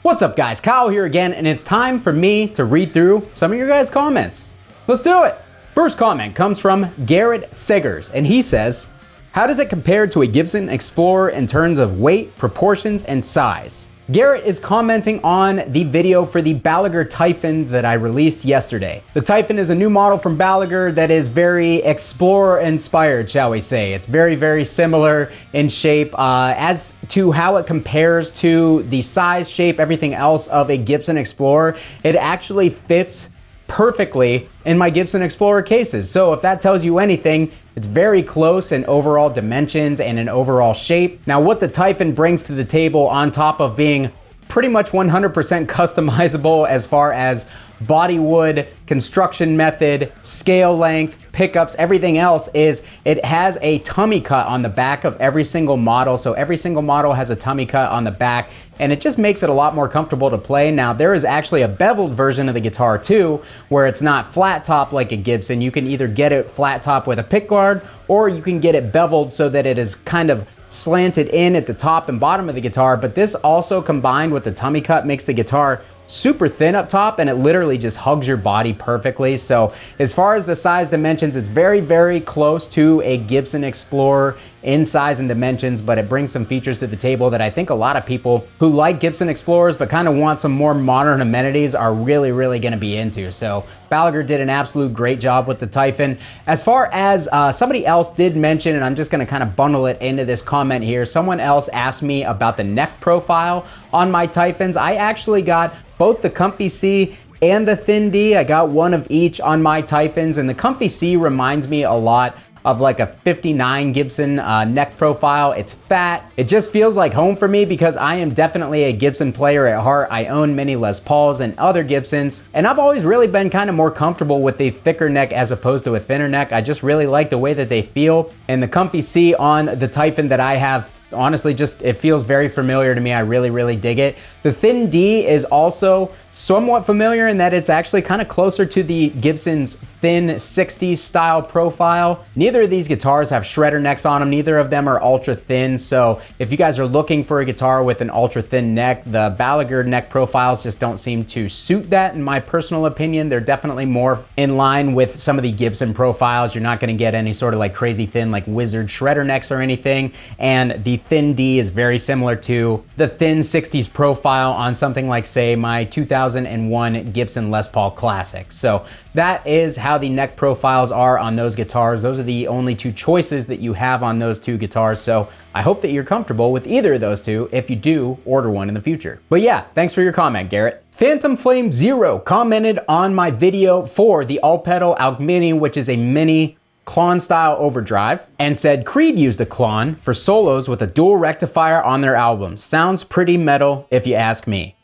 What's up guys, Kyle here again, and it's time for me to read through some of your guys' comments. Let's do it! First comment comes from Garrett Seggers, and he says, how does it compare to a Gibson Explorer in terms of weight, proportions, and size? Garrett is commenting on the video for the Balaguer Typhons that I released yesterday. The Typhon is a new model from Balaguer that is very Explorer inspired, shall we say. It's very, very similar in shape. As to how it compares to the size, shape, everything else of a Gibson Explorer, it actually fits perfectly in my Gibson Explorer cases. So if that tells you anything, it's very close in overall dimensions and in overall shape. Now, what the Typhon brings to the table on top of being pretty much 100% customizable as far as body wood, construction method, scale length, pickups, everything else, is it has a tummy cut on the back of every single model. So every single model has a tummy cut on the back, and it just makes it a lot more comfortable to play. Now, there is actually a beveled version of the guitar too, where it's not flat top like a Gibson. You can either get it flat top with a pick guard, or you can get it beveled so that it is kind of slanted in at the top and bottom of the guitar. But this also, combined with the tummy cut, makes the guitar super thin up top, and it literally just hugs your body perfectly. So as far as the size dimensions, it's very, very close to a Gibson Explorer in size and dimensions, but it brings some features to the table that I think a lot of people who like Gibson Explorers but kind of want some more modern amenities are really, really going to be into. So Balaguer did an absolute great job with the Typhon. As far as somebody else did mention, and I'm just going to kind of bundle it into this comment here, someone else asked me about the neck profile on my Typhons. I actually got both the Comfy C and the Thin D. I got one of each on my Typhons, and the Comfy C reminds me a lot of like a 59 Gibson neck profile. It's fat. It just feels like home for me because I am definitely a Gibson player at heart. I own many Les Pauls and other Gibsons, and I've always really been kind of more comfortable with a thicker neck as opposed to a thinner neck. I just really like the way that they feel, and the Comfy C on the Typhon that I have, honestly, just it feels very familiar to me. I really, really dig it. The Thin D is also somewhat familiar in that it's actually kind of closer to the Gibson's thin 60s style profile. Neither of these guitars have shredder necks on them. Neither of them are ultra thin. So if you guys are looking for a guitar with an ultra thin neck, the Balaguer neck profiles just don't seem to suit that, in my personal opinion. They're definitely more in line with some of the Gibson profiles. You're not going to get any sort of like crazy thin like wizard shredder necks or anything. And the Thin D is very similar to the thin 60s profile on something like, say, my 2001 Gibson Les Paul Classic. So that is how the neck profiles are on those guitars. Those are the only two choices that you have on those two guitars. So I hope that you're comfortable with either of those two if you do order one in the future. But yeah, thanks for your comment, Garrett. Phantom Flame Zero commented on my video for the All Pedal Alc Mini, which is a mini Klon style overdrive, and said Creed used a Klon for solos with a dual rectifier on their albums. Sounds pretty metal if you ask me.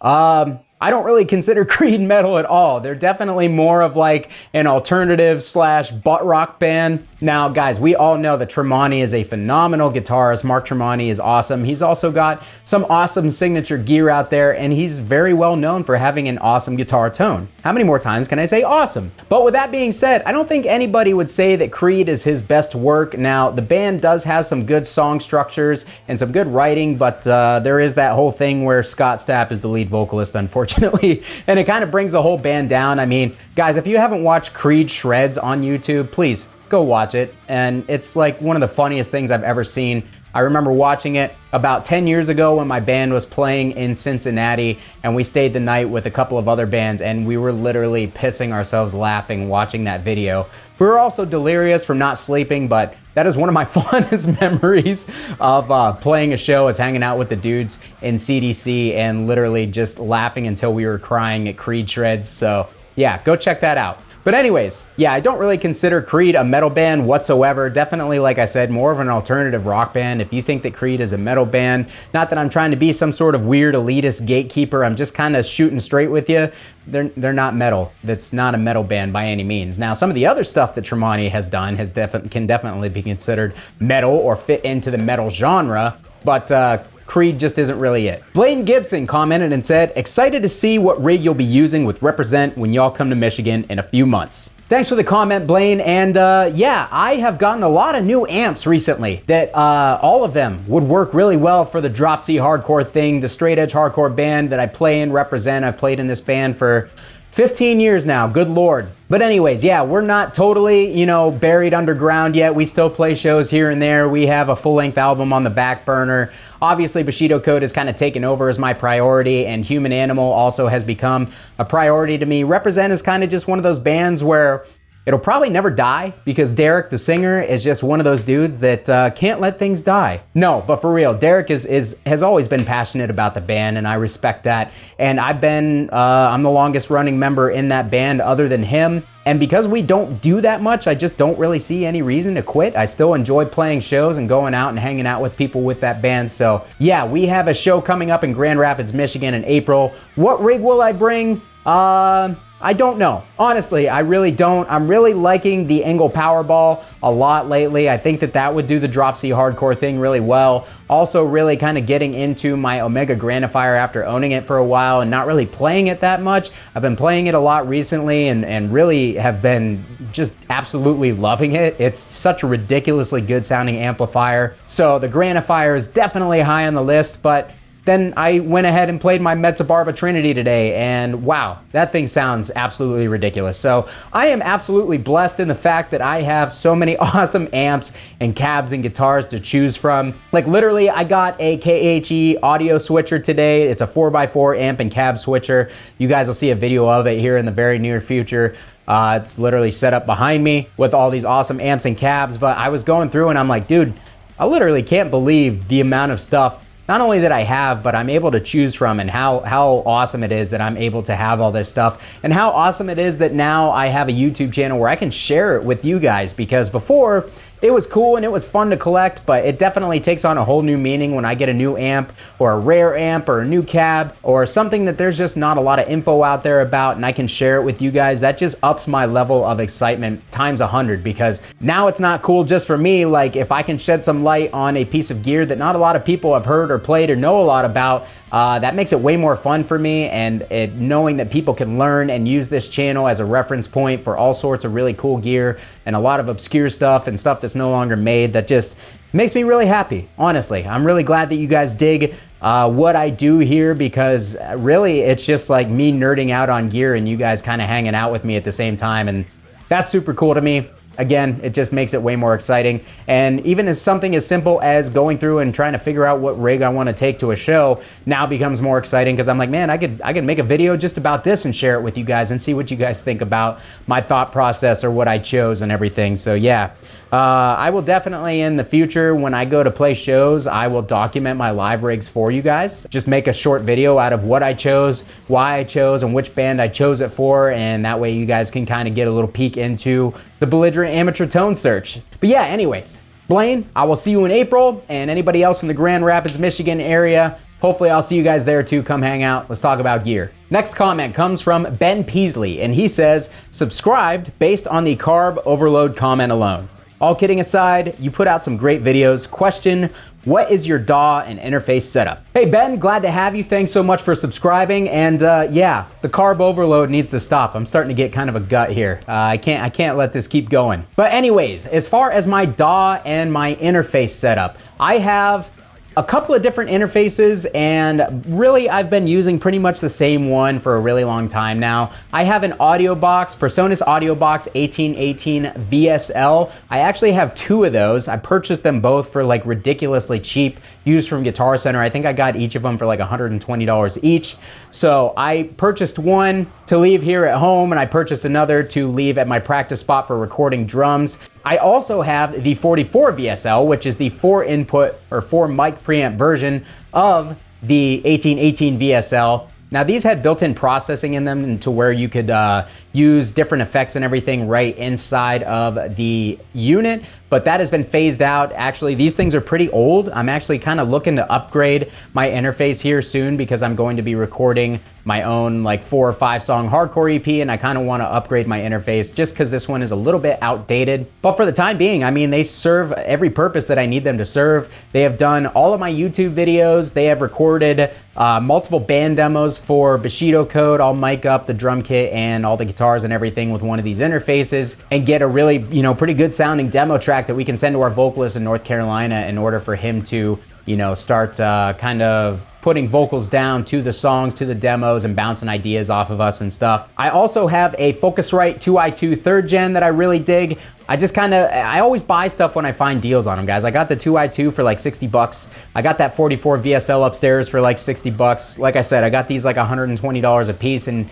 I don't really consider Creed metal at all. They're definitely more of like an alternative slash butt rock band. Now, guys, we all know that Tremonti is a phenomenal guitarist. Mark Tremonti is awesome. He's also got some awesome signature gear out there, and he's very well known for having an awesome guitar tone. How many more times can I say awesome? But with that being said, I don't think anybody would say that Creed is his best work. Now, the band does have some good song structures and some good writing, but there is that whole thing where Scott Stapp is the lead vocalist, unfortunately. And it kind of brings the whole band down. I mean, guys, if you haven't watched Creed Shreds on YouTube, please go watch it. And it's like one of the funniest things I've ever seen. I remember watching it about 10 years ago when my band was playing in Cincinnati, and we stayed the night with a couple of other bands, and we were literally pissing ourselves laughing watching that video. We were also delirious from not sleeping, but that is one of my fondest memories of playing a show, is hanging out with the dudes in CDC and literally just laughing until we were crying at Creed Shreds. So yeah, go check that out. But anyways, yeah, I don't really consider Creed a metal band whatsoever. Definitely, like I said, more of an alternative rock band. If you think that Creed is a metal band, not that I'm trying to be some sort of weird elitist gatekeeper, I'm just kind of shooting straight with you. They're not metal. That's not a metal band by any means. Now, some of the other stuff that Tremonti has done can definitely be considered metal or fit into the metal genre. But Creed just isn't really it. Blaine Gibson commented and said, excited to see what rig you'll be using with Represent when y'all come to Michigan in a few months. Thanks for the comment, Blaine, and yeah, I have gotten a lot of new amps recently that all of them would work really well for the drop C hardcore thing, the straight edge hardcore band that I play in, Represent. I've played in this band for 15 years now, good lord. But anyways, yeah, we're not totally, you know, buried underground yet. We still play shows here and there. We have a full-length album on the back burner. Obviously, Bushido Code has kind of taken over as my priority, and Human Animal also has become a priority to me. Represent is kind of just one of those bands where it'll probably never die because Derek, the singer, is just one of those dudes that can't let things die. No, but for real, Derek has always been passionate about the band, and I respect that. And I'm the longest running member in that band other than him. And because we don't do that much, I just don't really see any reason to quit. I still enjoy playing shows and going out and hanging out with people with that band. So yeah, we have a show coming up in Grand Rapids, Michigan in April. What rig will I bring? I don't know. Honestly, I really don't. I'm really liking the Engel Powerball a lot lately. I think that would do the drop C hardcore thing really well. Also really kind of getting into my Omega Grandifier after owning it for a while and not really playing it that much. I've been playing it a lot recently and really have been just absolutely loving it. It's such a ridiculously good sounding amplifier. So the Grandifier is definitely high on the list, but then I went ahead and played my Metzabarba Trinity today, and wow, that thing sounds absolutely ridiculous. So I am absolutely blessed in the fact that I have so many awesome amps and cabs and guitars to choose from. Like literally, I got a KHE audio switcher today. It's a 4x4 amp and cab switcher. You guys will see a video of it here in the very near future. It's literally set up behind me with all these awesome amps and cabs, but I was going through and I'm like, dude, I literally can't believe the amount of stuff not only that I have, but I'm able to choose from, and how awesome it is that I'm able to have all this stuff, and how awesome it is that now I have a YouTube channel where I can share it with you guys, because before, it was cool and it was fun to collect, but it definitely takes on a whole new meaning when I get a new amp or a rare amp or a new cab or something that there's just not a lot of info out there about, and I can share it with you guys. That just ups my level of excitement times 100, because now it's not cool just for me. Like if I can shed some light on a piece of gear that not a lot of people have heard or played or know a lot about, that makes it way more fun for me, and knowing that people can learn and use this channel as a reference point for all sorts of really cool gear and a lot of obscure stuff and stuff that's no longer made, that just makes me really happy. Honestly, I'm really glad that you guys dig what I do here, because really it's just like me nerding out on gear and you guys kind of hanging out with me at the same time, and that's super cool to me. Again, it just makes it way more exciting. And even as something as simple as going through and trying to figure out what rig I want to take to a show now becomes more exciting, because I'm like, man, I could make a video just about this and share it with you guys and see what you guys think about my thought process or what I chose and everything. So yeah, I will definitely in the future, when I go to play shows, I will document my live rigs for you guys. Just make a short video out of what I chose, why I chose, and which band I chose it for, and that way you guys can kind of get a little peek into the belligerent amateur tone search. But yeah, anyways, Blaine, I will see you in April, and anybody else in the Grand Rapids, Michigan area, hopefully I'll see you guys there too. Come hang out. Let's talk about gear. Next comment comes from Ben Peasley, and he says, subscribed based on the carb overload comment alone. All kidding aside, you put out some great videos. Question, what is your DAW and interface setup? Hey Ben, glad to have you. Thanks so much for subscribing. And yeah, the carb overload needs to stop. I'm starting to get kind of a gut here. I can't let this keep going. But anyways, as far as my DAW and my interface setup, I have a couple of different interfaces, and really I've been using pretty much the same one for a really long time now. I have an audio box, PreSonus Audio Box 1818 VSL. I actually have two of those. I purchased them both for like ridiculously cheap, used from Guitar Center. I think I got each of them for like $120 each. So I purchased one to leave here at home, and I purchased another to leave at my practice spot for recording drums. I also have the 44 VSL, which is the 4 input or 4 mic preamp version of the 1818 VSL. Now these had built-in processing in them to where you could use different effects and everything right inside of the unit, but that has been phased out. Actually, these things are pretty old. I'm actually kind of looking to upgrade my interface here soon because I'm going to be recording my own like 4 or 5 song hardcore EP, and I kind of want to upgrade my interface just because this one is a little bit outdated. But for the time being, I mean, they serve every purpose that I need them to serve. They have done all of my YouTube videos. They have recorded multiple band demos for Bushido Code. I'll mic up the drum kit and all the guitars and everything with one of these interfaces and get a really, pretty good sounding demo track that we can send to our vocalist in North Carolina in order for him to, start kind of putting vocals down to the songs, to the demos, and bouncing ideas off of us and stuff. I also have a Focusrite 2i2 3rd gen that I really dig. I always buy stuff when I find deals on them, guys. I got the 2i2 for like 60 bucks. I got that 44 VSL upstairs for like 60 bucks. Like I said, I got these like $120 a piece. And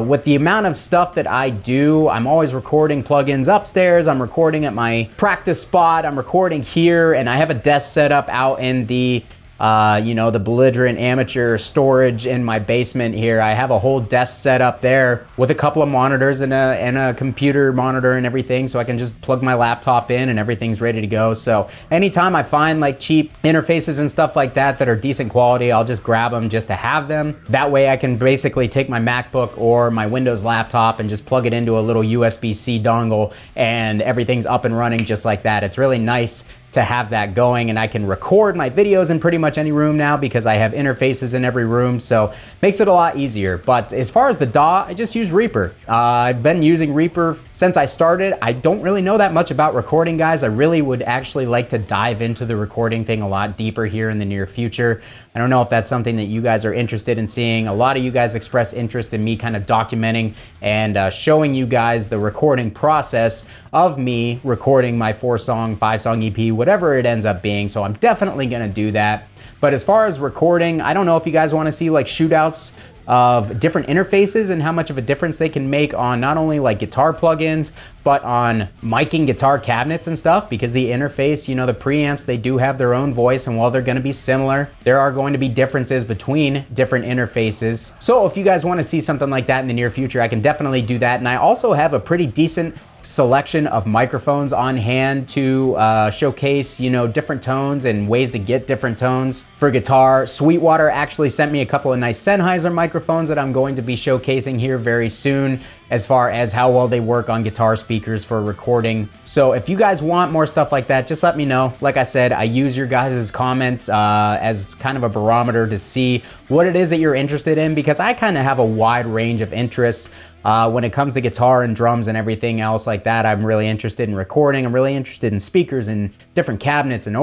with the amount of stuff that I do, I'm always recording plugins upstairs. I'm recording at my practice spot. I'm recording here, and I have a desk set up out in the the belligerent amateur storage in my basement here. I have a whole desk set up there with a couple of monitors and a computer monitor and everything, so I can just plug my laptop in and everything's ready to go. So anytime I find like cheap interfaces and stuff like that that are decent quality, I'll just grab them just to have them. That way I can basically take my MacBook or my Windows laptop and just plug it into a little USB-C dongle, and everything's up and running just like that. It's really nice to have that going, and I can record my videos in pretty much any room now because I have interfaces in every room, so makes it a lot easier. But as far as the DAW, I just use Reaper. I've been using Reaper since I started. I don't really know that much about recording, guys. I really would actually like to dive into the recording thing a lot deeper here in the near future. I don't know if that's something that you guys are interested in seeing. A lot of you guys express interest in me kind of documenting and showing you guys the recording process of me recording my 4-song, 5-song EP, whatever it ends up being. So I'm definitely gonna do that. But as far as recording, I don't know if you guys wanna see like shootouts of different interfaces and how much of a difference they can make on not only like guitar plugins, but on miking guitar cabinets and stuff, because the interface, the preamps, they do have their own voice, and while they're gonna be similar, there are going to be differences between different interfaces. So if you guys wanna see something like that in the near future, I can definitely do that. And I also have a pretty decent selection of microphones on hand to showcase, different tones and ways to get different tones for guitar. Sweetwater actually sent me a couple of nice Sennheiser microphones that I'm going to be showcasing here very soon, as far as how well they work on guitar speakers for recording. So if you guys want more stuff like that, just let me know. Like I said, I use your guys' comments as kind of a barometer to see what it is that you're interested in, because I kind of have a wide range of interests. When it comes to guitar and drums and everything else like that, I'm really interested in recording. I'm really interested in speakers and different cabinets and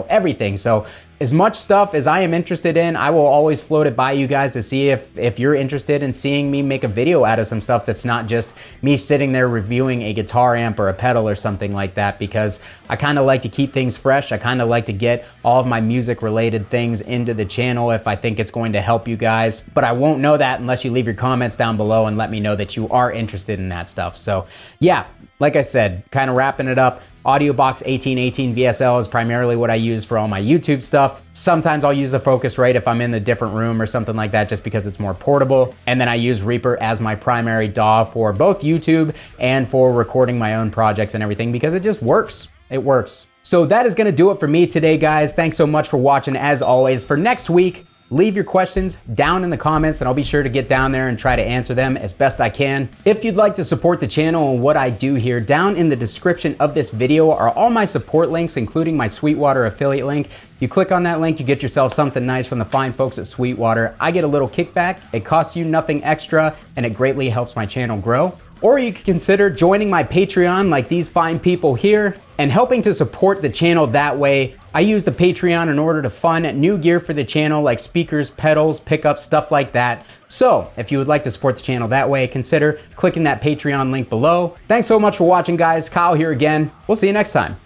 everything. So as much stuff as I am interested in, I will always float it by you guys to see if you're interested in seeing me make a video out of some stuff that's not just me sitting there reviewing a guitar amp or a pedal or something like that, because I kind of like to keep things fresh. I kind of like to get all of my music related things into the channel if I think it's going to help you guys. But I won't know that unless you leave your comments down below and let me know that you are interested in that stuff. So yeah, like I said, kind of wrapping it up. AudioBox 1818 VSL is primarily what I use for all my YouTube stuff. Sometimes I'll use the Focusrite if I'm in a different room or something like that, just because it's more portable. And then I use Reaper as my primary DAW for both YouTube and for recording my own projects and everything, because it just works. It works. So that is gonna do it for me today, guys. Thanks so much for watching. As always, for next week, leave your questions down in the comments and I'll be sure to get down there and try to answer them as best I can. If you'd like to support the channel and what I do here, down in the description of this video are all my support links, including my Sweetwater affiliate link. You click on that link, you get yourself something nice from the fine folks at Sweetwater. I get a little kickback, it costs you nothing extra, and it greatly helps my channel grow. Or you could consider joining my Patreon like these fine people here and helping to support the channel that way. I use the Patreon in order to fund new gear for the channel, like speakers, pedals, pickups, stuff like that. So if you would like to support the channel that way, consider clicking that Patreon link below. Thanks so much for watching, guys. Kyle here again. We'll see you next time.